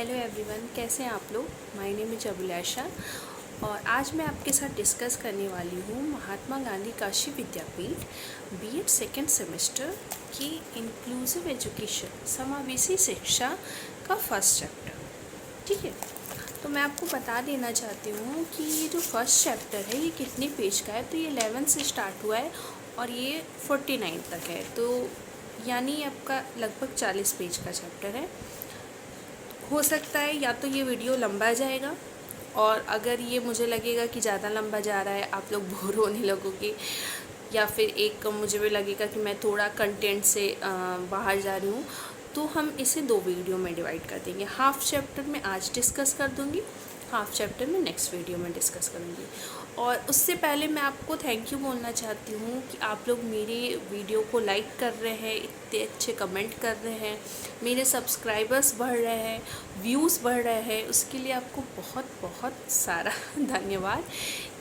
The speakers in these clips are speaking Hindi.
हेलो एवरीवन, कैसे हैं आप लोग। माय नेम इज अभिलाषा और आज मैं आपके साथ डिस्कस करने वाली हूँ महात्मा गांधी काशी विद्यापीठ बीएड सेकेंड सेमेस्टर की इंक्लूसिव एजुकेशन समावेशी शिक्षा का फर्स्ट चैप्टर। ठीक है, तो मैं आपको बता देना चाहती हूँ कि ये जो फर्स्ट चैप्टर है ये कितने पेज का है। तो ये 11 से स्टार्ट हुआ है और ये 49 तक है, तो यानी आपका लगभग 40 पेज का चैप्टर है। हो सकता है या तो ये वीडियो लंबा जाएगा, और अगर ये मुझे लगेगा कि ज़्यादा लंबा जा रहा है, आप लोग बोर होने लगोगे, या फिर एक मुझे भी लगेगा कि मैं थोड़ा कंटेंट से बाहर जा रही हूँ, तो हम इसे 2 वीडियो में डिवाइड कर देंगे। हाफ़ चैप्टर में आज डिस्कस कर दूँगी, हाफ़ चैप्टर में नेक्स्ट वीडियो में डिस्कस करूँगी। और उससे पहले मैं आपको थैंक यू बोलना चाहती हूँ कि आप लोग मेरे वीडियो को लाइक कर रहे हैं, इतने अच्छे कमेंट कर रहे हैं, मेरे सब्सक्राइबर्स बढ़ रहे हैं, व्यूज़ बढ़ रहे हैं। उसके लिए आपको बहुत बहुत सारा धन्यवाद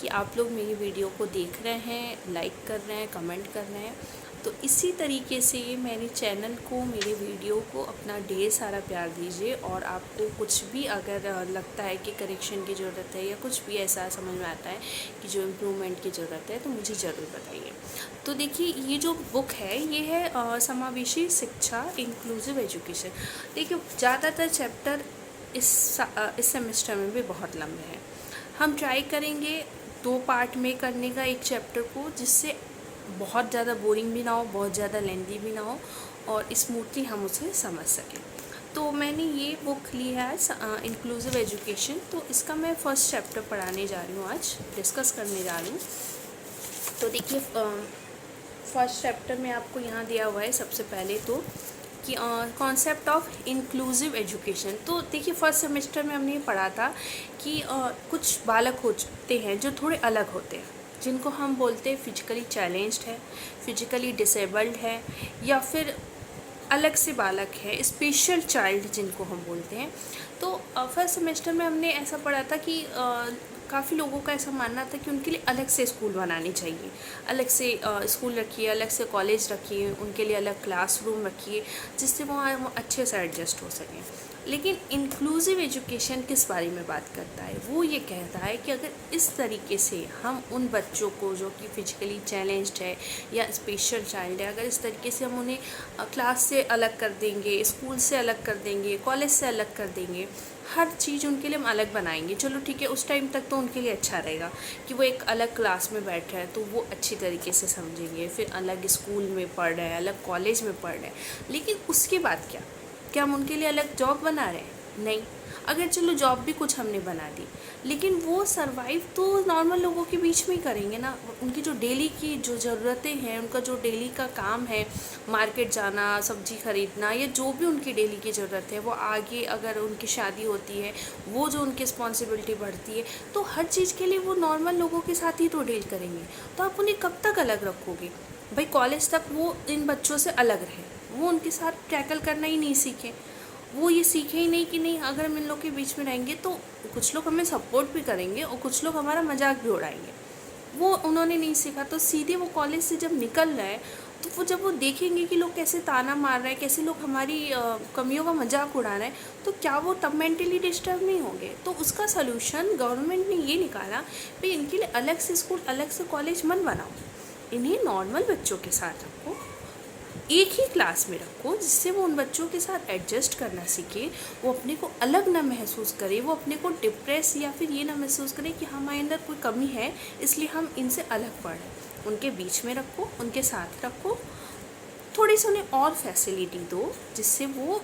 कि आप लोग मेरी वीडियो को देख रहे हैं, लाइक कर रहे हैं, कमेंट कर रहे हैं। तो इसी तरीके से मेरे चैनल को, मेरे वीडियो को अपना ढेर सारा प्यार दीजिए। और आपको कुछ भी अगर लगता है कि करेक्शन की ज़रूरत है या कुछ भी ऐसा समझ में आता है कि जो इम्प्रूवमेंट की ज़रूरत है, तो मुझे ज़रूर बताइए। तो देखिए, ये जो बुक है ये है समावेशी शिक्षा इंक्लूसिव एजुकेशन। देखिए, ज़्यादातर चैप्टर इस सेमेस्टर में भी बहुत लंबे हैं। हम ट्राई करेंगे 2 पार्ट में करने का एक चैप्टर को, जिससे बहुत ज़्यादा बोरिंग भी ना हो, बहुत ज़्यादा लेंथी भी ना हो, और स्मूथली हम उसे समझ सकें। तो मैंने ये बुक ली है इंक्लूसिव एजुकेशन। तो इसका मैं फ़र्स्ट चैप्टर पढ़ाने जा रही हूँ, आज डिस्कस करने जा रही हूँ। तो देखिए, फर्स्ट चैप्टर में आपको यहाँ दिया हुआ है सबसे पहले तो कि कॉन्सेप्ट ऑफ इंक्लूसिव एजुकेशन। तो देखिए, फर्स्ट सेमेस्टर में हमने पढ़ा था कि कुछ बालक होते हैं जो थोड़े अलग होते हैं, जिनको हम बोलते हैं फिजिकली चैलेंज्ड है, फिजिकली डिसेबल्ड है, या फिर अलग से बालक है, स्पेशल चाइल्ड जिनको हम बोलते हैं। तो फर्स्ट सेमेस्टर में हमने ऐसा पढ़ा था कि काफ़ी लोगों का ऐसा मानना था कि उनके लिए अलग से स्कूल बनाने चाहिए, अलग से स्कूल रखिए, अलग से कॉलेज रखिए, उनके लिए अलग क्लासरूम रखिए, जिससे वो अच्छे से एडजस्ट हो सकें। लेकिन इंक्लूसिव एजुकेशन किस बारे में बात करता है? वो ये कहता है कि अगर इस तरीके से हम उन बच्चों को जो कि फिजिकली चैलेंज्ड है या स्पेशल चाइल्ड है, अगर इस तरीके से हम उन्हें क्लास से अलग कर देंगे, स्कूल से अलग कर देंगे, कॉलेज से अलग कर देंगे, हर चीज़ उनके लिए हम अलग बनाएंगे। चलो ठीक है, उस टाइम तक तो उनके लिए अच्छा रहेगा कि वो एक अलग क्लास में बैठ रहे हैं, तो वो अच्छी तरीके से समझेंगे, फिर अलग स्कूल में पढ़ रहे हैं, अलग कॉलेज में पढ़ रहे हैं। लेकिन उसके बाद क्या हम उनके लिए अलग जॉब बना रहे हैं? नहीं। अगर चलो जॉब भी कुछ हमने बना दी, लेकिन वो सरवाइव तो नॉर्मल लोगों के बीच में ही करेंगे ना। उनकी जो डेली की जो ज़रूरतें हैं, उनका जो डेली का काम है, मार्केट जाना, सब्जी खरीदना, या जो भी उनकी डेली की ज़रूरत है, वो आगे अगर उनकी शादी होती है, वो जो उनकी रिस्पॉन्सिबिलिटी बढ़ती है, तो हर चीज़ के लिए वो नॉर्मल लोगों के साथ ही तो डील करेंगे। तो आप उन्हें कब तक अलग रखोगे? भाई, कॉलेज तक वो इन बच्चों से अलग रहे, वो उनके साथ टैकल करना ही नहीं सीखे, वो ये सीखे ही नहीं कि नहीं, अगर हम इन लोग के बीच में रहेंगे तो कुछ लोग हमें सपोर्ट भी करेंगे और कुछ लोग हमारा मजाक भी उड़ाएंगे। वो उन्होंने नहीं सीखा। तो सीधे वो कॉलेज से जब निकल रहे हैं, तो वो जब वो देखेंगे कि लोग कैसे ताना मार रहे हैं, कैसे लोग हमारी कमियों का मजाक उड़ा रहे हैं, तो क्या वो तब मेंटली डिस्टर्ब नहीं होंगे? तो उसका सलूशन गवर्नमेंट ने ये निकाला भाई, इनके लिए अलग से स्कूल, अलग से कॉलेज मत बनाओ, इन्हें नॉर्मल बच्चों के साथ रखो, एक ही क्लास में रखो, जिससे वो उन बच्चों के साथ एडजस्ट करना सीखे, वो अपने को अलग ना महसूस करे, वो अपने को डिप्रेस या फिर ये ना महसूस करे कि हमारे अंदर कोई कमी है इसलिए हम इनसे अलग पढ़ें। उनके बीच में रखो, उनके साथ रखो, थोड़ी सी उन्हें और फैसिलिटी दो, जिससे वो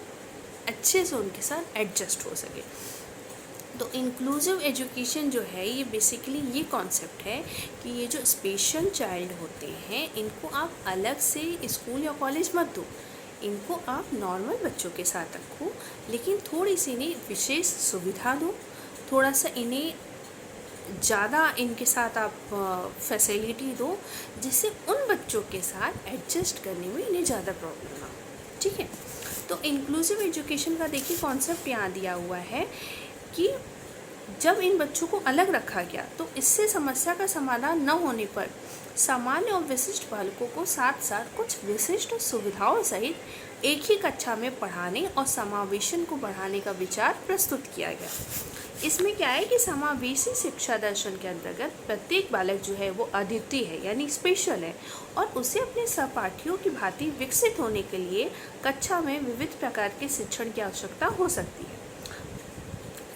अच्छे से उनके साथ एडजस्ट हो सके। तो इंक्लूसिव एजुकेशन जो है, ये बेसिकली ये कॉन्सेप्ट है कि ये जो स्पेशल चाइल्ड होते हैं, इनको आप अलग से स्कूल या कॉलेज मत दो, इनको आप नॉर्मल बच्चों के साथ रखो, लेकिन थोड़ी सी इन्हें विशेष सुविधा दो, थोड़ा सा इन्हें ज़्यादा इनके साथ आप फैसिलिटी दो, जिससे उन बच्चों के साथ एडजस्ट करने में इन्हें ज़्यादा प्रॉब्लम ना हो। ठीक है, तो इंक्लूसिव एजुकेशन का देखिए कॉन्सेप्ट यहाँ दिया हुआ है कि जब इन बच्चों को अलग रखा गया, तो इससे समस्या का समाधान न होने पर सामान्य और विशिष्ट बालकों को साथ साथ कुछ विशिष्ट सुविधाओं सहित एक ही कक्षा में पढ़ाने और समावेशन को बढ़ाने का विचार प्रस्तुत किया गया। इसमें क्या है कि समावेशी शिक्षा दर्शन के अंतर्गत प्रत्येक बालक जो है वो अद्वितीय है यानी स्पेशल है और उसे अपने सहपाठियों की भांति विकसित होने के लिए कक्षा में विविध प्रकार के शिक्षण की आवश्यकता हो सकती है।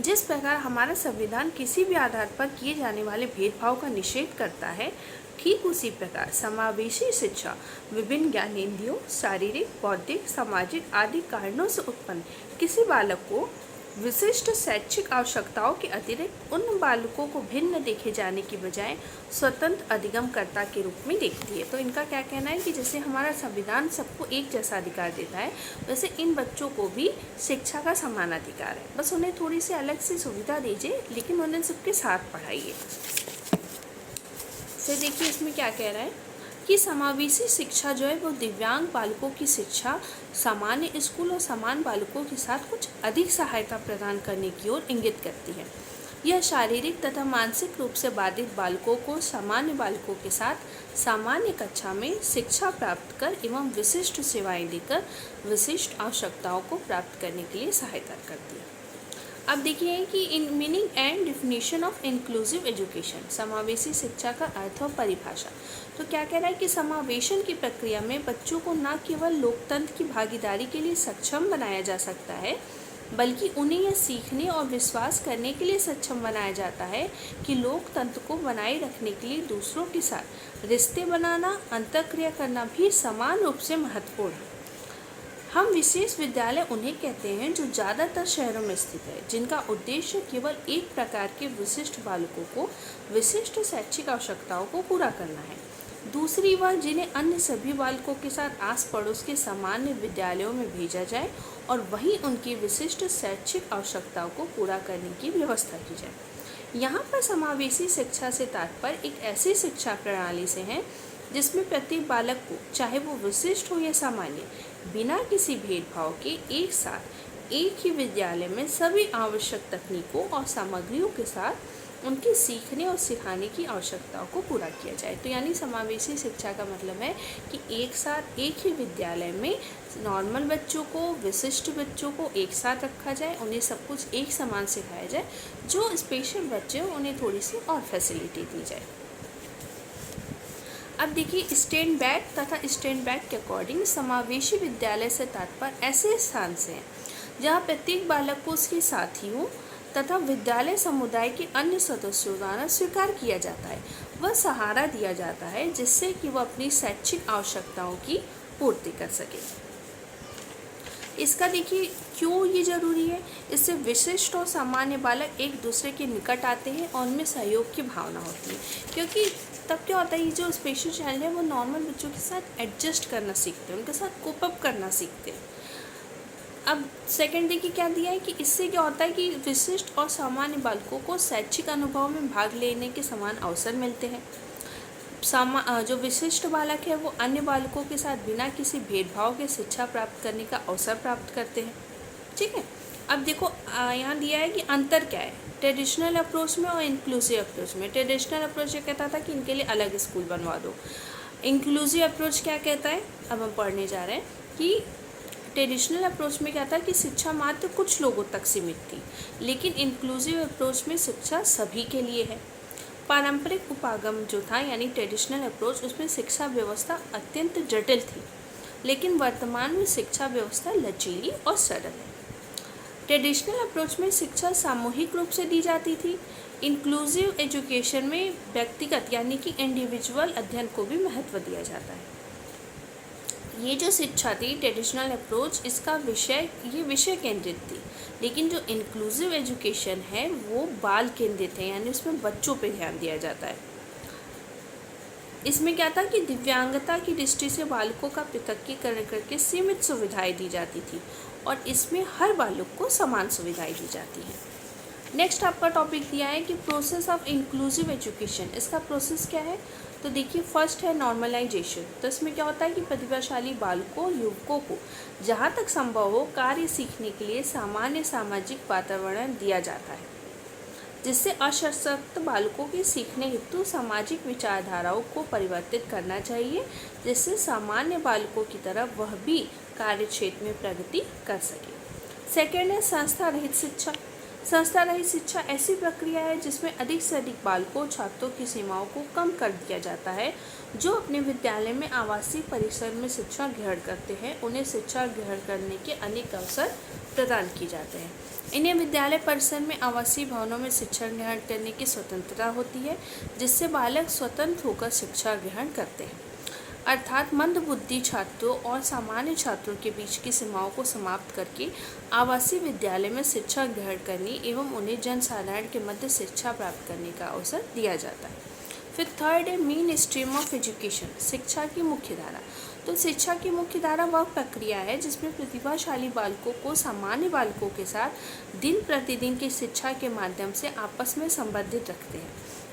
जिस प्रकार हमारा संविधान किसी भी आधार पर किए जाने वाले भेदभाव का निषेध करता है, ठीक उसी प्रकार समावेशी शिक्षा विभिन्न ज्ञानेंद्रियों, शारीरिक, बौद्धिक, सामाजिक आदि कारणों से उत्पन्न किसी बालक को विशिष्ट शैक्षिक आवश्यकताओं के अतिरिक्त उन बालकों को भिन्न देखे जाने की बजाय स्वतंत्र अधिगमकर्ता के रूप में देखती है। तो इनका क्या कहना है कि जैसे हमारा संविधान सबको एक जैसा अधिकार देता है, वैसे इन बच्चों को भी शिक्षा का समान अधिकार है। बस उन्हें थोड़ी सी अलग सी सुविधा दीजिए, लेकिन उन्हें सबके साथ पढ़ाइए। फिर देखिए इसमें क्या कह रहा है कि समावेशी शिक्षा जो है वो दिव्यांग बालकों की शिक्षा सामान्य स्कूल और समान बालकों के साथ कुछ अधिक सहायता प्रदान करने की ओर इंगित करती है। यह शारीरिक तथा मानसिक रूप से बाधित बालकों को सामान्य बालकों के साथ सामान्य कक्षा में शिक्षा प्राप्त कर एवं विशिष्ट सेवाएं देकर विशिष्ट आवश्यकताओं को प्राप्त करने के लिए सहायता करती है। अब देखिए कि in meaning and definition of inclusive education, समावेशी शिक्षा का अर्थ और परिभाषा। तो क्या कह रहा है कि समावेशन की प्रक्रिया में बच्चों को न केवल लोकतंत्र की भागीदारी के लिए सक्षम बनाया जा सकता है, बल्कि उन्हें यह सीखने और विश्वास करने के लिए सक्षम बनाया जाता है कि लोकतंत्र को बनाए रखने के लिए दूसरों के साथ रिश्ते बनाना, अंतःक्रिया करना भी समान रूप से महत्वपूर्ण है। हम विशेष विद्यालय उन्हें कहते हैं जो ज़्यादातर शहरों में स्थित है, जिनका उद्देश्य केवल एक प्रकार के विशिष्ट बालकों को विशिष्ट शैक्षिक आवश्यकताओं को पूरा करना है। दूसरी वह जिन्हें अन्य सभी बालकों के साथ आस पड़ोस के सामान्य विद्यालयों में भेजा जाए और वहीं उनकी विशिष्ट शैक्षिक आवश्यकताओं को पूरा करने की व्यवस्था की जाए। यहाँ पर समावेशी शिक्षा से तात्पर्य एक ऐसी शिक्षा प्रणाली से है जिसमें प्रत्येक बालक को, चाहे वो विशिष्ट हो या सामान्य, बिना किसी भेदभाव के एक साथ एक ही विद्यालय में सभी आवश्यक तकनीकों और सामग्रियों के साथ उनके सीखने और सिखाने की आवश्यकताओं को पूरा किया जाए। तो यानी समावेशी शिक्षा का मतलब है कि एक साथ एक ही विद्यालय में नॉर्मल बच्चों को, विशिष्ट बच्चों को एक साथ रखा जाए, उन्हें सब कुछ एक समान सिखाया जाए, जो स्पेशल बच्चे हैं उन्हें थोड़ी सी और फैसिलिटी दी जाए। अब देखिए स्टैंड बैक तथा स्टैंड बैक के अकॉर्डिंग समावेशी विद्यालय से तात्पर्य ऐसे स्थान से है जहाँ प्रत्येक बालक को उसके साथियों तथा विद्यालय समुदाय के अन्य सदस्यों द्वारा स्वीकार किया जाता है, वह सहारा दिया जाता है जिससे कि वह अपनी शैक्षिक आवश्यकताओं की पूर्ति कर सके। इसका देखिए क्यों ये ज़रूरी है। इससे विशिष्ट और सामान्य बालक एक दूसरे के निकट आते हैं और उनमें सहयोग की भावना होती है, क्योंकि तब क्या होता है, ये जो स्पेशल चाइल्ड है वो नॉर्मल बच्चों के साथ एडजस्ट करना सीखते हैं, उनके साथ कोप अप करना सीखते हैं। अब सेकेंड देखिए क्या दिया है कि इससे क्या होता है कि विशिष्ट और सामान्य बालकों को शैक्षिक अनुभव में भाग लेने के समान अवसर मिलते हैं। जो विशिष्ट बालक है वो अन्य बालकों के साथ बिना किसी भेदभाव के शिक्षा प्राप्त करने का अवसर प्राप्त करते हैं। ठीक है, अब देखो यहाँ दिया है कि अंतर क्या है ट्रेडिशनल अप्रोच में और इंक्लूसिव अप्रोच में। ट्रेडिशनल अप्रोच ये कहता था कि इनके लिए अलग स्कूल बनवा दो। इंक्लूसिव अप्रोच क्या कहता है, अब हम पढ़ने जा रहे हैं कि ट्रेडिशनल अप्रोच में क्या था कि शिक्षा मात्र कुछ लोगों तक सीमित थी, लेकिन इंक्लूसिव अप्रोच में शिक्षा सभी के लिए है। पारंपरिक उपागम जो था यानी ट्रेडिशनल अप्रोच, उसमें शिक्षा व्यवस्था अत्यंत जटिल थी, लेकिन वर्तमान में शिक्षा व्यवस्था लचीली और सरल है। ट्रेडिशनल अप्रोच में शिक्षा सामूहिक रूप से दी जाती थी। इंक्लूसिव एजुकेशन में व्यक्तिगत यानी कि इंडिविजुअल अध्ययन को भी महत्व दिया जाता है। ये जो शिक्षा थी ट्रेडिशनल अप्रोच, इसका विषय केंद्रित थी, लेकिन जो इंक्लूसिव एजुकेशन है वो बाल केंद्रित है, यानी उसमें बच्चों पे ध्यान दिया जाता है। इसमें क्या था कि दिव्यांगता की दृष्टि से बालकों का पृथक्कीकरण करके सीमित सुविधाएं दी जाती थी और इसमें हर बालक को समान सुविधाएं दी जाती हैं। नेक्स्ट आपका टॉपिक दिया है कि प्रोसेस ऑफ इंक्लूसिव एजुकेशन, इसका प्रोसेस क्या है। तो देखिए फर्स्ट है नॉर्मलाइजेशन। तो इसमें क्या होता है कि प्रतिभाशाली बालकों, युवकों को जहाँ तक संभव हो कार्य सीखने के लिए सामान्य सामाजिक वातावरण दिया जाता है, जिससे असशक्त बालकों के सीखने हेतु सामाजिक विचारधाराओं को परिवर्तित करना चाहिए, जिससे सामान्य बालकों की तरह वह भी कार्य क्षेत्र में प्रगति कर सके। सेकेंड है संस्था रहित शिक्षा। संस्था रहित शिक्षा ऐसी प्रक्रिया है जिसमें अधिक से अधिक बालकों छात्रों की सीमाओं को कम कर दिया जाता है जो अपने विद्यालय में आवासीय परिसर में शिक्षा ग्रहण करते हैं। उन्हें शिक्षा ग्रहण करने के अनेक अवसर प्रदान किए जाते हैं। इन्हें विद्यालय परिसर में आवासीय भवनों में शिक्षा ग्रहण करने की स्वतंत्रता होती है जिससे बालक स्वतंत्र होकर शिक्षा ग्रहण करते हैं। अर्थात मंदबुद्धि छात्रों और सामान्य छात्रों के बीच की सीमाओं को समाप्त करके आवासीय विद्यालय में शिक्षा ग्रहण करने एवं उन्हें जनसाधारण के मध्य शिक्षा प्राप्त करने का अवसर दिया जाता है। फिर थर्ड है मेन स्ट्रीम ऑफ एजुकेशन, शिक्षा की मुख्य धारा। तो शिक्षा की मुख्य धारा वह प्रक्रिया है जिसमें प्रतिभाशाली बालकों को सामान्य बालकों के साथ दिन प्रतिदिन की शिक्षा के माध्यम से आपस में संबंधित रखते हैं।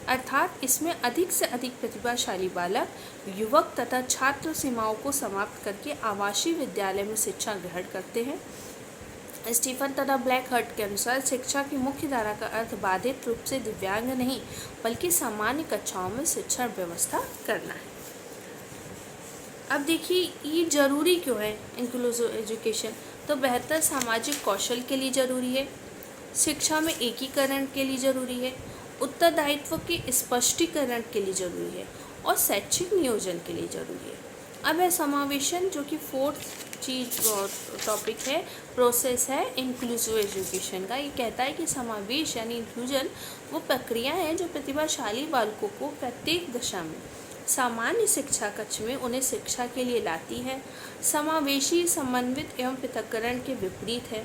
अर्थात इसमें अधिक से अधिक प्रतिभाशाली बालक, युवक तथा छात्र सीमाओं को समाप्त करके आवासीय विद्यालय में शिक्षा ग्रहण करते हैं। स्टीफन तथा ब्लैक हर्ट के अनुसार शिक्षा की मुख्य धारा का अर्थ बाधित रूप से दिव्यांग नहीं बल्कि सामान्य कक्षाओं में शिक्षा व्यवस्था करना है। अब देखिए ये जरूरी क्यों है इंक्लूसिव एजुकेशन। तो बेहतर सामाजिक कौशल के लिए ज़रूरी है, शिक्षा में एकीकरण के लिए ज़रूरी है, उत्तरदायित्व के स्पष्टीकरण के लिए ज़रूरी है और शैक्षिक नियोजन के लिए ज़रूरी है। अब है समावेशन जो कि फोर्थ चीज टॉपिक है, प्रोसेस है इंक्लूसिव एजुकेशन का। ये कहता है कि समावेश यानी इंक्लूजन वो प्रक्रिया है जो प्रतिभाशाली बालकों को प्रत्येक दशा में सामान्य शिक्षा कक्ष में उन्हें शिक्षा के लिए लाती है। समावेशी, समन्वित एवं पृथक्करण के विपरीत है।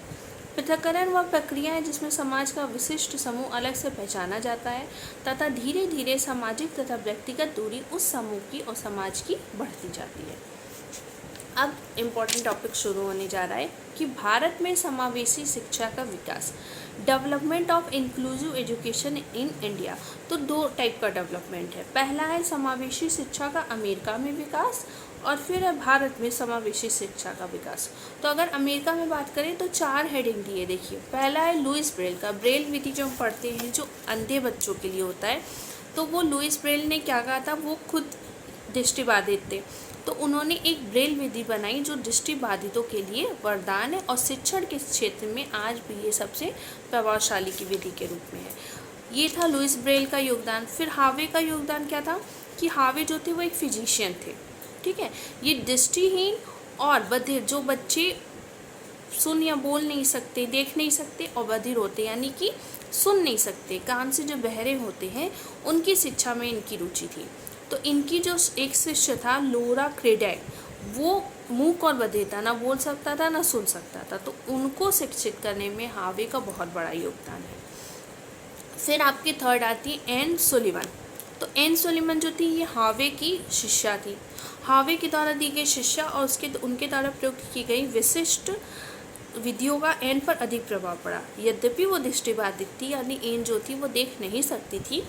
पृथक्करण वह प्रक्रिया है जिसमें समाज का विशिष्ट समूह अलग से पहचाना जाता है तथा धीरे धीरे सामाजिक तथा व्यक्तिगत दूरी उस समूह की और समाज की बढ़ती जाती है। अब इम्पॉर्टेंट टॉपिक शुरू होने जा रहा है कि भारत में समावेशी शिक्षा का विकास, development of inclusive education in India. तो दो टाइप का डेवलपमेंट है। पहला है समावेशी शिक्षा का अमेरिका में विकास और फिर है भारत में समावेशी शिक्षा का विकास। तो अगर अमेरिका में बात करें तो 4 हेडिंग दिए। देखिए पहला है लुइस ब्रेल का। ब्रेल विधि जो हम पढ़ते हैं जो अंधे बच्चों के लिए होता है, तो वो लुइस ब्रेल ने क्या कहा था, वो खुद दृष्टिबाधित थे तो उन्होंने एक ब्रेल विधि बनाई जो दृष्टिबाधितों के लिए वरदान है और शिक्षण के क्षेत्र में आज भी ये सबसे प्रभावशाली की विधि के रूप में है। ये था लुइस ब्रेल का योगदान। फिर हार्वे का योगदान क्या था कि हार्वे जो थे वो एक फिजिशियन थे, ठीक है। ये दृष्टिहीन और बधिर जो बच्चे सुन या बोल नहीं सकते, देख नहीं सकते और बधिर होते यानी कि सुन नहीं सकते, कान से जो बहरे होते हैं, उनकी शिक्षा में इनकी रुचि थी। तो इनकी जो एक शिष्य था लोरा क्रेडैक, वो मूक और बधिर था, ना बोल सकता था ना सुन सकता था, तो उनको शिक्षित करने में हार्वे का बहुत बड़ा योगदान है। फिर आपकी थर्ड आती है एन सुलिवन। तो एन सुलिवन जो थी ये हार्वे की शिष्या थी। हार्वे के द्वारा दी गई शिक्षा और उनके द्वारा प्रयोग की गई विशिष्ट विधियों का एन पर अधिक प्रभाव पड़ा। यद्यपि वो दृष्टिबाधित थी यानी एन जो थी वो देख नहीं सकती थी,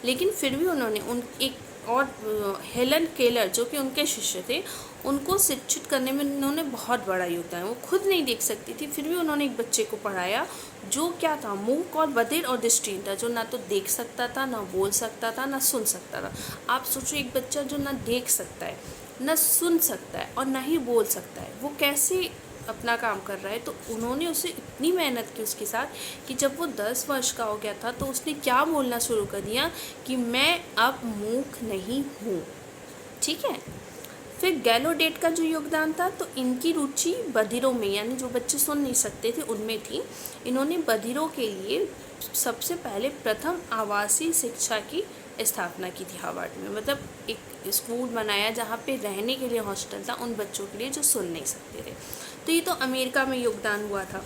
लेकिन फिर भी उन्होंने एक और हेलन केलर जो कि उनके शिष्य थे उनको शिक्षित करने में उन्होंने बहुत बड़ा योगदान। वो खुद नहीं देख सकती थी फिर भी उन्होंने एक बच्चे को पढ़ाया जो क्या था, मूक और बधिर और दृष्टिहीन था, जो ना तो देख सकता था, ना बोल सकता था, ना सुन सकता था। आप सोचो एक बच्चा जो ना देख सकता है, ना सुन सकता है और ना ही बोल सकता है, वो कैसे अपना काम कर रहा है। तो उन्होंने उसे इतनी मेहनत की उसके साथ कि जब वो 10 वर्ष का हो गया था तो उसने क्या बोलना शुरू कर दिया कि मैं अब मूक नहीं हूँ, ठीक है। फिर गैलोडेट का जो योगदान था तो इनकी रुचि बधिरों में यानी जो बच्चे सुन नहीं सकते थे उनमें थी। इन्होंने बधिरों के लिए सबसे पहले प्रथम आवासीय शिक्षा की स्थापना की थी हार्वर्ड में। मतलब एक स्कूल बनाया जहाँ पे रहने के लिए हॉस्टल था उन बच्चों के लिए जो सुन नहीं सकते थे। तो ये तो अमेरिका में योगदान हुआ था।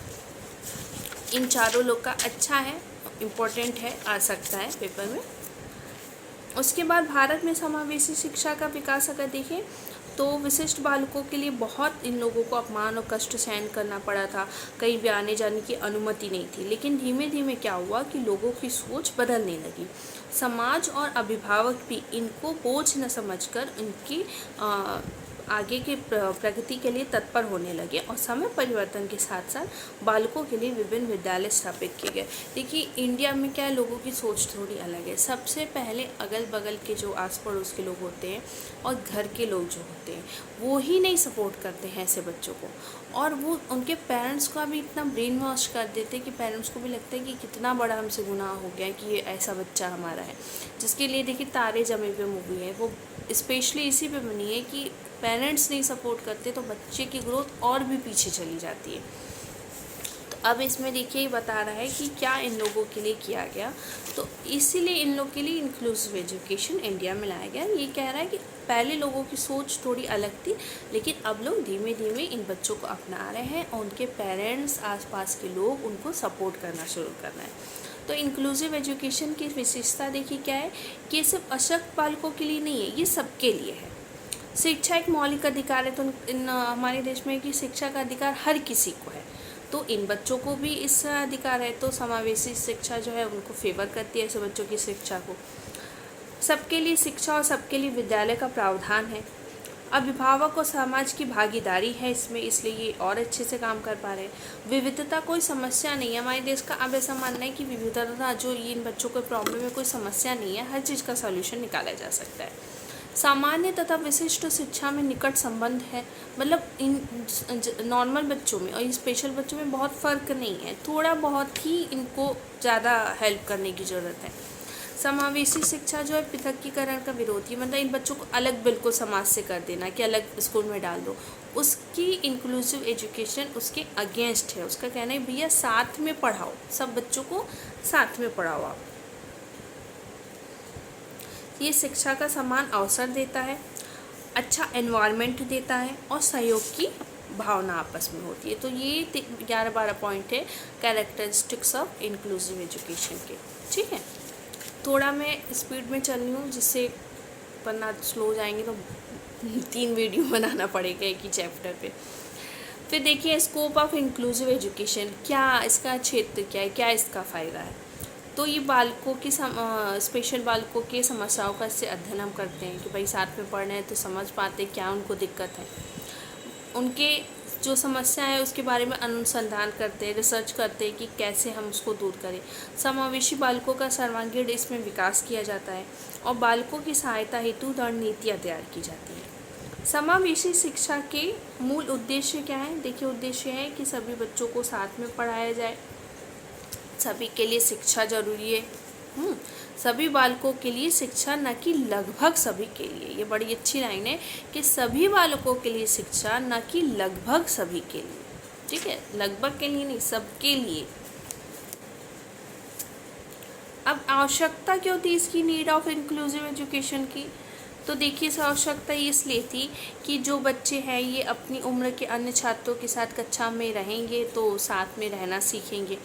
इन चारों लोग का अच्छा है, इम्पोर्टेंट है, आ सकता है पेपर में। उसके बाद भारत में समावेशी शिक्षा का विकास अगर देखें तो विशिष्ट बालकों के लिए बहुत इन लोगों को अपमान और कष्ट सहन करना पड़ा था। कहीं भी आने जाने की अनुमति नहीं थी। लेकिन धीमे धीमे क्या हुआ कि लोगों की सोच बदलने लगी। समाज और अभिभावक भी इनको बोझ न समझकर इनकी आगे के प्रगति के लिए तत्पर होने लगे और समय परिवर्तन के साथ साथ बालकों के लिए विभिन्न विद्यालय स्थापित किए गए। देखिए इंडिया में क्या है, लोगों की सोच थोड़ी अलग है। सबसे पहले अगल बगल के जो आस पड़ोस के लोग होते हैं और घर के लोग जो होते हैं वो ही नहीं सपोर्ट करते हैं ऐसे बच्चों को, और वो उनके पेरेंट्स का भी इतना ब्रेन वॉश कर देते हैं कि पेरेंट्स को भी लगता है कि कितना बड़ा हमसे गुनाह हो गया है कि ये ऐसा बच्चा हमारा है। जिसके लिए देखिए तारे जमी पे मूवी है, वो स्पेशली इसी पे बनी है कि पेरेंट्स नहीं सपोर्ट करते तो बच्चे की ग्रोथ और भी पीछे चली जाती है। तो अब इसमें देखिए ये बता रहा है कि क्या इन लोगों के लिए किया गया, तो इसीलिए इन लोग के लिए इंक्लूसिव एजुकेशन इंडिया में लाया गया। ये कह रहा है कि पहले लोगों की सोच थोड़ी अलग थी, लेकिन अब लोग धीमे धीमे इन बच्चों को अपना रहे हैं और उनके पेरेंट्स, आसपास के लोग उनको सपोर्ट करना शुरू करना है। तो इंक्लूसिव एजुकेशन की विशेषता देखिए क्या है कि ये सिर्फ अशक्त बालकों के लिए नहीं है, ये सबके लिए है। शिक्षा एक मौलिक अधिकार है, तो हमारे देश में कि शिक्षा का अधिकार हर किसी को है, तो इन बच्चों को भी इस अधिकार है। तो समावेशी शिक्षा जो है उनको फेवर करती है ऐसे बच्चों की शिक्षा को। सबके लिए शिक्षा और सबके लिए विद्यालय का प्रावधान है। अभिभावक और समाज की भागीदारी है इसमें, इसलिए ये और अच्छे से काम कर पा रहे हैं। विविधता कोई समस्या नहीं है। हमारे देश का अब ऐसा मानना है कि विविधता जो ये इन बच्चों को प्रॉब्लम है कोई समस्या नहीं है, हर चीज़ का सॉल्यूशन निकाला जा सकता है। सामान्य तथा विशिष्ट शिक्षा में निकट संबंध है, मतलब इन नॉर्मल बच्चों में और स्पेशल बच्चों में बहुत फ़र्क नहीं है, थोड़ा बहुत ही इनको ज़्यादा हेल्प करने की ज़रूरत है। समावेशी शिक्षा जो है पृथकीकरण का विरोधी, मतलब इन बच्चों को अलग बिल्कुल समाज से कर देना कि अलग स्कूल में डाल दो, उसकी इंक्लूसिव एजुकेशन उसके अगेंस्ट है। उसका कहना है भैया साथ में पढ़ाओ, सब बच्चों को साथ में पढ़ाओ आप। ये शिक्षा का समान अवसर देता है, अच्छा एनवायरनमेंट देता है और सहयोग की भावना आपस में होती है। तो ये 11-12 पॉइंट है कैरेक्टरिस्टिक्स ऑफ इंक्लूसिव एजुकेशन के। ठीक है, थोड़ा मैं स्पीड में चल रही हूँ जिससे वरना स्लो हो जाएंगे तो 3 वीडियो बनाना पड़ेगा एक ही चैप्टर पे। फिर देखिए स्कोप ऑफ इंक्लूसिव एजुकेशन, क्या इसका क्षेत्र क्या है, क्या इसका फ़ायदा है। तो ये बालकों की स्पेशल बालकों के समस्याओं का इससे अध्ययन हम करते हैं कि भाई साथ में पढ़ रहे हैं तो समझ पाते क्या उनको दिक्कत है, उनके जो समस्या है उसके बारे में अनुसंधान करते हैं, रिसर्च करते हैं कि कैसे हम उसको दूर करें। समावेशी बालकों का सर्वांगीण इसमें विकास किया जाता है और बालकों की सहायता हेतु रणनीतियाँ तैयार की जाती हैं। समावेशी शिक्षा के मूल उद्देश्य क्या है, देखिए उद्देश्य है कि सभी बच्चों को साथ में पढ़ाया जाए, सभी के लिए शिक्षा जरूरी है। सभी बालकों के लिए शिक्षा, न कि लगभग सभी के लिए। ये बड़ी अच्छी लाइन है कि सभी बालकों के लिए शिक्षा, न कि लगभग सभी के लिए। ठीक है, लगभग के लिए नहीं, सबके लिए। अब आवश्यकता क्यों थी इसकी, नीड ऑफ इंक्लूसिव एजुकेशन की, तो देखिए इस आवश्यकता इसलिए थी कि जो बच्चे हैं ये अपनी उम्र के अन्य छात्रों के साथ कक्षा में रहेंगे तो साथ में रहना सीखेंगे।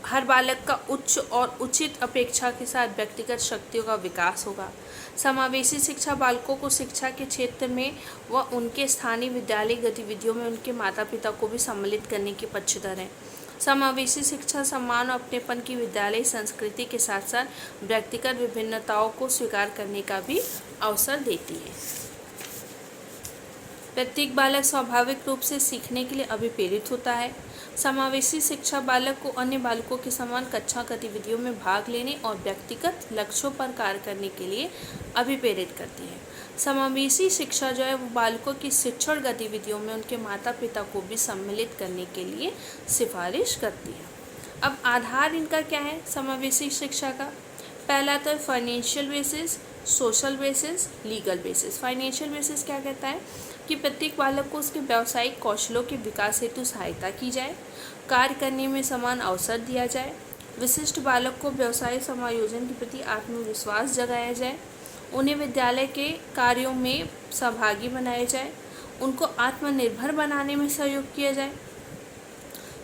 हर बालक का उच्च और उचित अपेक्षा के साथ व्यक्तिगत शक्तियों का विकास होगा। समावेशी शिक्षा बालकों को शिक्षा के क्षेत्र में व उनके स्थानीय विद्यालय गतिविधियों में उनके माता पिता को भी सम्मिलित करने के पक्षधर है। समावेशी शिक्षा सम्मान और अपनेपन की विद्यालय संस्कृति के साथ साथ व्यक्तिगत विभिन्नताओं को स्वीकार करने का भी अवसर देती है। प्रत्येक बालक स्वाभाविक रूप से सीखने के लिए अभिप्रेरित होता है। समावेशी शिक्षा बालक को अन्य बालकों के समान कक्षा गतिविधियों में भाग लेने और व्यक्तिगत लक्ष्यों पर कार्य करने के लिए अभिप्रेरित करती है। समावेशी शिक्षा जो है वो बालकों की शिक्षण गतिविधियों में उनके माता पिता को भी सम्मिलित करने के लिए सिफारिश करती है। अब आधार इनका क्या है समावेशी शिक्षा का, पहला तो financial basis, social basis, legal basis. Financial basis क्या कहता है कि प्रत्येक बालक को उसके व्यावसायिक कौशलों के विकास हेतु सहायता की जाए, कार्य करने में समान अवसर दिया जाए, विशिष्ट बालक को व्यवसाय समायोजन के प्रति आत्मविश्वास जगाया जाए, उन्हें विद्यालय के कार्यों में सहभागी बनाया जाए, उनको आत्मनिर्भर बनाने में सहयोग किया जाए।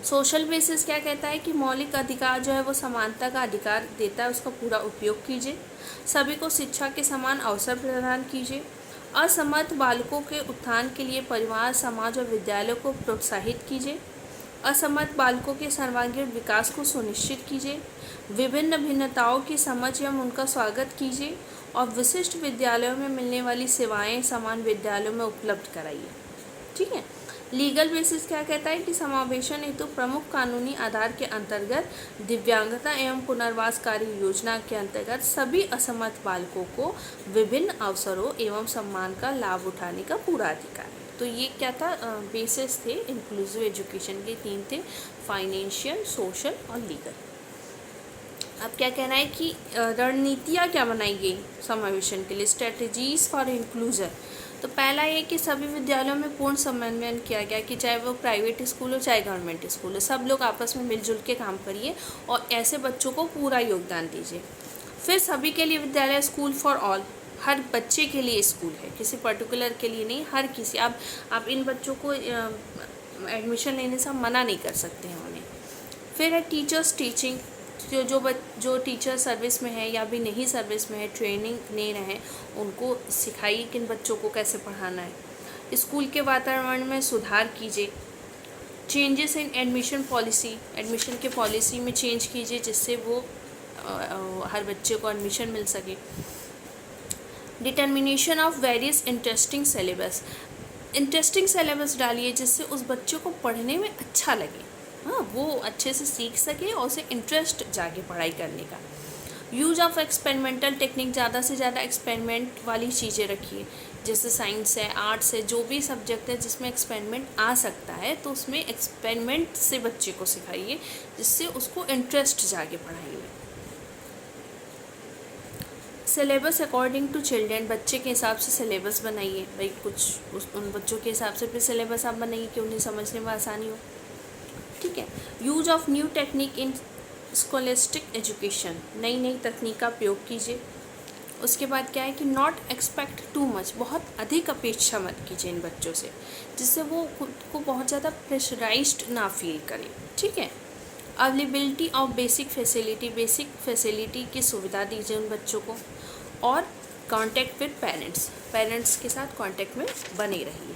सोशल बेसिस क्या कहता है कि मौलिक अधिकार जो है वो समानता का अधिकार देता है, उसका पूरा उपयोग कीजिए, सभी को शिक्षा के समान अवसर प्रदान कीजिए, असमर्थ बालकों के उत्थान के लिए परिवार, समाज और विद्यालय को प्रोत्साहित कीजिए, असमर्थ बालकों के सर्वांगीण विकास को सुनिश्चित कीजिए, विभिन्न भिन्नताओं की समझ एवं उनका स्वागत कीजिए और विशिष्ट विद्यालयों में मिलने वाली सेवाएं समान विद्यालयों में उपलब्ध कराइए। ठीक है। लीगल बेसिस क्या कहता है कि समावेशन हेतु प्रमुख कानूनी आधार के अंतर्गत दिव्यांगता एवं पुनर्वास कार्य योजना के अंतर्गत सभी असमर्थ बालकों को विभिन्न अवसरों एवं सम्मान का लाभ उठाने का पूरा अधिकार है। तो ये क्या था, बेसिस थे इंक्लूसिव एजुकेशन के 3 थे, फाइनेंशियल, सोशल और लीगल। अब क्या कहना है कि रणनीतियाँ क्या बनाई गई समावेशन के लिए, स्ट्रेटजीज फॉर इंक्लूजन। तो पहला ये कि सभी विद्यालयों में पूर्ण समन्वय किया गया कि चाहे वो प्राइवेट स्कूल हो चाहे गवर्नमेंट स्कूल हो, सब लोग आपस में मिलजुल के काम करिए और ऐसे बच्चों को पूरा योगदान दीजिए। फिर सभी के लिए विद्यालय, स्कूल फॉर ऑल, हर बच्चे के लिए स्कूल है, किसी पर्टिकुलर के लिए नहीं, हर किसी। आप इन बच्चों को एडमिशन लेने से मना नहीं कर सकते हैं उन्हें। फिर है टीचर्स टीचिंग, जो टीचर सर्विस में है या भी नहीं सर्विस में है, ट्रेनिंग ले रहे हैं, उनको सिखाइए किन बच्चों को कैसे पढ़ाना है। स्कूल के वातावरण में सुधार कीजिए। Changes in admission policy, admission के पॉलिसी में चेंज कीजिए जिससे वो हर बच्चे को एडमिशन मिल सके। Determination of various interesting syllabus, interesting syllabus डालिए जिससे उस बच्चे को पढ़ने में अच्छा लगे, हाँ, वो अच्छे से सीख सके और उसे इंटरेस्ट जागे पढ़ाई करने का। यूज ऑफ एक्सपेरिमेंटल टेक्निक, ज़्यादा से ज़्यादा एक्सपेरिमेंट वाली चीज़ें रखिए, जैसे साइंस है, आर्ट्स है, जो भी सब्जेक्ट है जिसमें एक्सपेरिमेंट आ सकता है तो उसमें एक्सपेरिमेंट से बच्चे को सिखाइए जिससे उसको इंटरेस्ट जागे पढ़ाई में। सिलेबस अकॉर्डिंग टू चिल्ड्रेन, बच्चे के हिसाब से सिलेबस बनाइए भाई, उन बच्चों के हिसाब से फिर सिलेबस आप बनाइए कि उन्हें समझने में आसानी हो। ठीक है। Use of new technique in scholastic education, नई नई तकनीक का प्रयोग कीजिए। उसके बाद क्या है कि नॉट एक्सपेक्ट टू मच, बहुत अधिक अपेक्षा मत कीजिए इन बच्चों से, जिससे वो खुद को बहुत ज़्यादा प्रेशराइज्ड ना फील करें। ठीक है। अवेलेबिलिटी ऑफ बेसिक फैसिलिटी की सुविधा दीजिए उन बच्चों को। और कांटेक्ट विद पेरेंट्स के साथ कांटेक्ट में बने रहिए।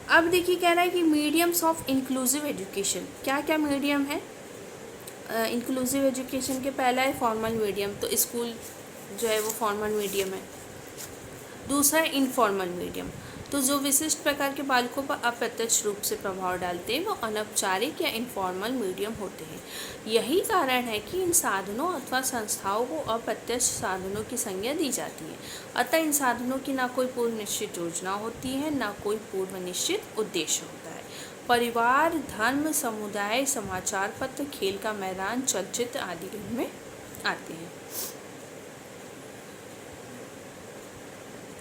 अब देखिए कह रहा है कि मीडियम्स ऑफ इंक्लूसिव एजुकेशन, क्या क्या मीडियम है इंक्लूसिव एजुकेशन के। पहला है फॉर्मल मीडियम, तो स्कूल जो है वो फॉर्मल मीडियम है। दूसरा है इनफॉर्मल मीडियम, तो जो विशिष्ट प्रकार के बालकों पर अप्रत्यक्ष रूप से प्रभाव डालते हैं वो अनौपचारिक या इनफॉर्मल मीडियम होते हैं। यही कारण है कि इन साधनों अथवा संस्थाओं को अप्रत्यक्ष साधनों की संज्ञा दी जाती है। अतः इन साधनों की ना कोई पूर्व निश्चित योजना होती है, ना कोई पूर्व निश्चित उद्देश्य होता है। परिवार, धर्म, समुदाय, समाचार पत्र, खेल का मैदान, चलचित्र आदि इनमें आते हैं।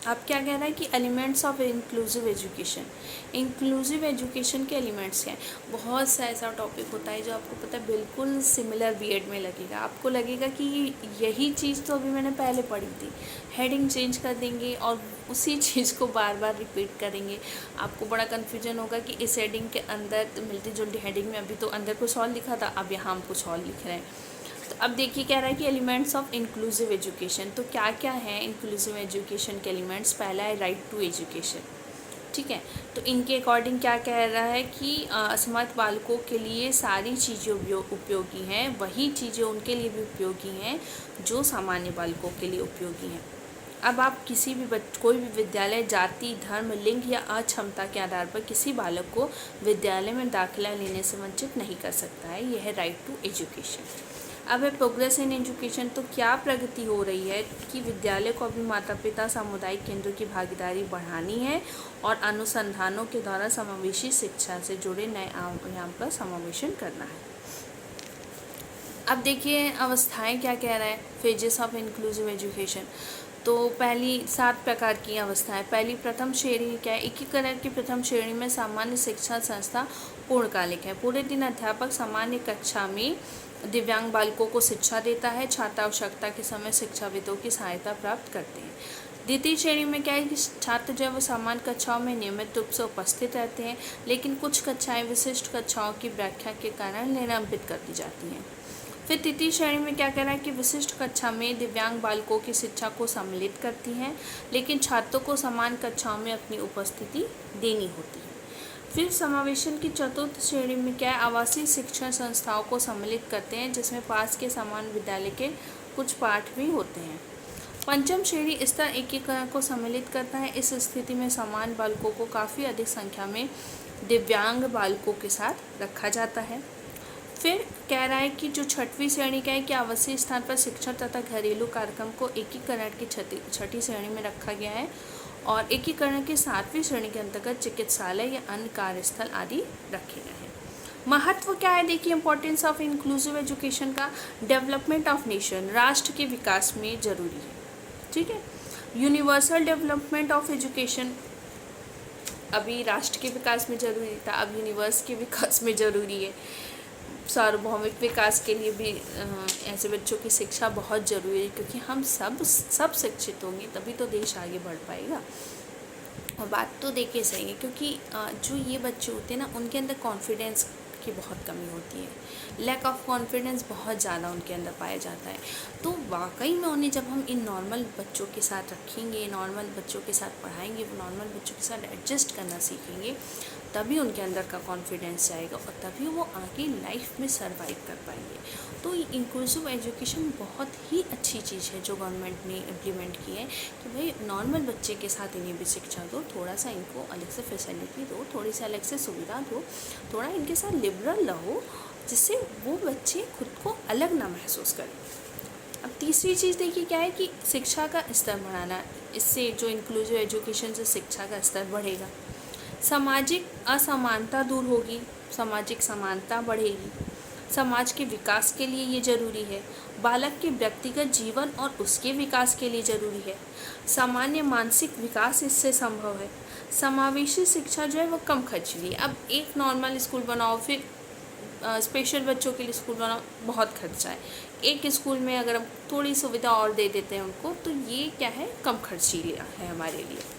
अब क्या कह रहा है कि एलिमेंट्स ऑफ इंक्लूसिव एजुकेशन के एलिमेंट्स क्या हैं। बहुत सा ऐसा टॉपिक होता है जो आपको पता है बिल्कुल सिमिलर बीएड में लगेगा, आपको लगेगा कि यही चीज़ तो अभी मैंने पहले पढ़ी थी। हेडिंग चेंज कर देंगे और उसी चीज़ को बार बार रिपीट करेंगे, आपको बड़ा कन्फ्यूजन होगा कि इस हेडिंग के अंदर मिलती जुलती हेडिंग में अभी तो अंदर कुछ और लिखा था, अब यहाँ हम कुछ और लिख रहे हैं। तो अब देखिए कह रहा है कि एलिमेंट्स ऑफ इंक्लूसिव एजुकेशन, तो क्या क्या है इंक्लूसिव एजुकेशन के एलिमेंट्स। पहला है राइट टू एजुकेशन। ठीक है। तो इनके अकॉर्डिंग क्या कह रहा है कि असमर्थ बालकों के लिए सारी चीज़ें उपयोगी हैं, वही चीज़ें उनके लिए भी उपयोगी हैं जो सामान्य बालकों के लिए उपयोगी हैं। अब आप किसी भी कोई भी विद्यालय जाति, धर्म, लिंग या अक्षमता के आधार पर किसी बालक को विद्यालय में दाखिला लेने से वंचित नहीं कर सकता है। यह है राइट टू एजुकेशन। अब है प्रोग्रेस इन एजुकेशन, तो क्या प्रगति हो रही है कि विद्यालय को अभी माता पिता सामुदायिक केंद्रों की भागीदारी बढ़ानी है और अनुसंधानों के द्वारा समावेशी शिक्षा से जुड़े नए आयाम पर समावेशन करना है। अब देखिए अवस्थाएं क्या कह रहा है, फेजेस ऑफ इंक्लूसिव एजुकेशन। तो पहली 7 प्रकार की अवस्थाएं। पहली प्रथम श्रेणी क्या है, एकीकरण की प्रथम श्रेणी में सामान्य शिक्षा संस्था पूर्णकालिक है। पूरे दिन अध्यापक सामान्य कक्षा में दिव्यांग बालकों को शिक्षा देता है। छात्र आवश्यकता के समय शिक्षाविदों की सहायता प्राप्त करते हैं। द्वितीय श्रेणी में क्या है कि छात्र जो है वो सामान्य कक्षाओं में नियमित रूप से उपस्थित रहते हैं, लेकिन कुछ कक्षाएं विशिष्ट कक्षाओं की व्याख्या के कारण निलंबित कर दी जाती हैं। फिर तृतीय श्रेणी में क्या कह रहा है कि विशिष्ट कक्षा में दिव्यांग बालकों की शिक्षा को सम्मिलित करती हैं, लेकिन छात्रों को समान कक्षाओं में अपनी उपस्थिति देनी होती है। फिर समावेशन की चतुर्थ श्रेणी में क्या है, आवासीय शिक्षण संस्थाओं को सम्मिलित करते हैं जिसमें पास के समान विद्यालय के कुछ पाठ भी होते हैं। पंचम श्रेणी स्तर एकीकरण को सम्मिलित करता है। इस स्थिति में समान बालकों को काफ़ी अधिक संख्या में दिव्यांग बालकों के साथ रखा जाता है। फिर कह रहा है कि जो छठवीं श्रेणी का है कि आवासीय स्थान पर शिक्षण तथा घरेलू कार्यक्रम को एकीकरण की छठी श्रेणी में रखा गया है और एकीकरण की 7वीं श्रेणी के अंतर्गत चिकित्सालय या अन्य कार्यस्थल आदि रखे गए हैं। महत्व क्या है देखिए, इंपॉर्टेंस ऑफ इंक्लूसिव एजुकेशन का, डेवलपमेंट ऑफ नेशन, राष्ट्र के विकास में जरूरी है। ठीक है, यूनिवर्सल डेवलपमेंट ऑफ एजुकेशन अभी राष्ट्र के विकास में जरूरी था, अब यूनिवर्स के विकास में ज़रूरी है। सार्वभौमिक विकास के लिए भी ऐसे बच्चों की शिक्षा बहुत ज़रूरी है, क्योंकि हम सब शिक्षित होंगे तभी तो देश आगे बढ़ पाएगा। और बात तो देखिए सही है, क्योंकि जो ये बच्चे होते हैं ना, उनके अंदर कॉन्फिडेंस की बहुत कमी होती है, लैक ऑफ कॉन्फिडेंस बहुत ज़्यादा उनके अंदर पाया जाता है। तो वाकई में उन्हें जब हम इन नॉर्मल बच्चों के साथ रखेंगे, नॉर्मल बच्चों के साथ पढ़ाएंगे, वो नॉर्मल बच्चों के साथ एडजस्ट करना सीखेंगे, तभी उनके अंदर का कॉन्फिडेंस जाएगा और तभी वो आगे लाइफ में सर्वाइव कर पाएंगे। तो इंक्लूसिव एजुकेशन बहुत ही अच्छी चीज़ है जो गवर्नमेंट ने इम्प्लीमेंट की है कि भाई नॉर्मल बच्चे के साथ इन्हें भी शिक्षा दो, थोड़ा सा इनको अलग से फैसिलिटी दो, थोड़ी सी अलग से सुविधा दो, थोड़ा इनके साथ लिबरल रहो, जिससे वो बच्चे खुद को अलग ना महसूस करें। अब तीसरी चीज़ देखिए क्या है कि शिक्षा का स्तर बढ़ाना। इससे जो इंक्लूसिव एजुकेशन से शिक्षा का स्तर बढ़ेगा, सामाजिक असमानता दूर होगी, सामाजिक समानता बढ़ेगी, समाज के विकास के लिए ये ज़रूरी है, बालक के व्यक्तिगत जीवन और उसके विकास के लिए ज़रूरी है, सामान्य मानसिक विकास इससे संभव है, समावेशी शिक्षा जो है वो कम खर्चीली है। अब एक नॉर्मल स्कूल बनाओ, फिर स्पेशल बच्चों के लिए स्कूल बनाओ, बहुत खर्चा है। एक स्कूल में अगर हम थोड़ी सुविधा और दे देते हैं उनको, तो ये क्या है, कम खर्चीली है हमारे लिए।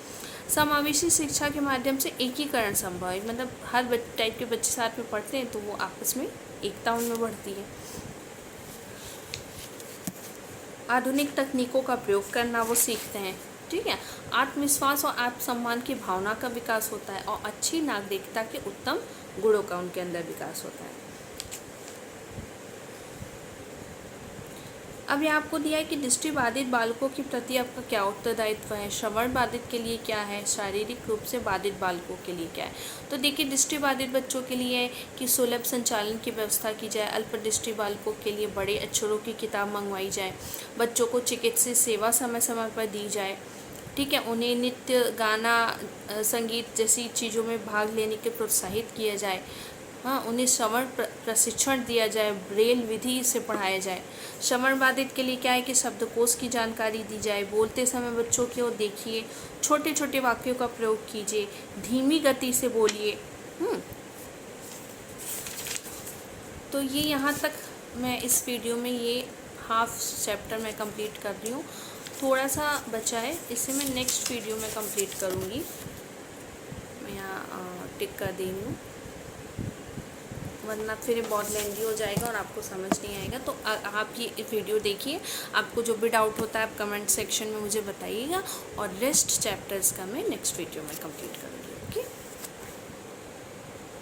समावेशी शिक्षा के माध्यम से एकीकरण संभव है, मतलब हर टाइप के बच्चे साथ में पढ़ते हैं तो वो आपस में एकता उनमें बढ़ती है। आधुनिक तकनीकों का प्रयोग करना वो सीखते हैं। ठीक है, आत्मविश्वास और आत्मसम्मान की भावना का विकास होता है और अच्छी नागरिकता के उत्तम गुणों का उनके अंदर विकास होता है। अब ये आपको दिया है कि दृष्टिबाधित बालकों के प्रति आपका क्या उत्तरदायित्व है, श्रवण बाधित के लिए क्या है, शारीरिक रूप से बाधित बालकों के लिए क्या है। तो देखिए, दृष्टिबाधित बच्चों के लिए है कि सुलभ संचालन की व्यवस्था की जाए, अल्प दृष्टि बालकों के लिए बड़े अक्षरों की किताब मंगवाई जाए, बच्चों को चिकित्सीय सेवा समय समय पर दी जाए। ठीक है, उन्हें नृत्य, गाना, संगीत जैसी चीज़ों में भाग लेने के प्रोत्साहित किया जाए। हाँ, उन्हें श्रवण प्रशिक्षण दिया जाए, ब्रेल विधि से पढ़ाया जाए। श्रवण बाधित के लिए क्या है कि शब्दकोश की जानकारी दी जाए, बोलते समय बच्चों की ओर देखिए, छोटे छोटे वाक्यों का प्रयोग कीजिए, धीमी गति से बोलिए। तो ये यहाँ तक मैं इस वीडियो में ये हाफ चैप्टर मैं कंप्लीट कर रही हूँ, थोड़ा सा बचा है, इसे मैं नेक्स्ट वीडियो में कंप्लीट करूँगी। मैं यहाँ टिक कर दे रही हूँ, वरना फिर बहुत लेंदी हो जाएगा और आपको समझ नहीं आएगा। तो आप ये वीडियो देखिए, आपको जो भी डाउट होता है आप कमेंट सेक्शन में मुझे बताइएगा, और रेस्ट चैप्टर्स का मैं नेक्स्ट वीडियो में कंप्लीट करूँगी।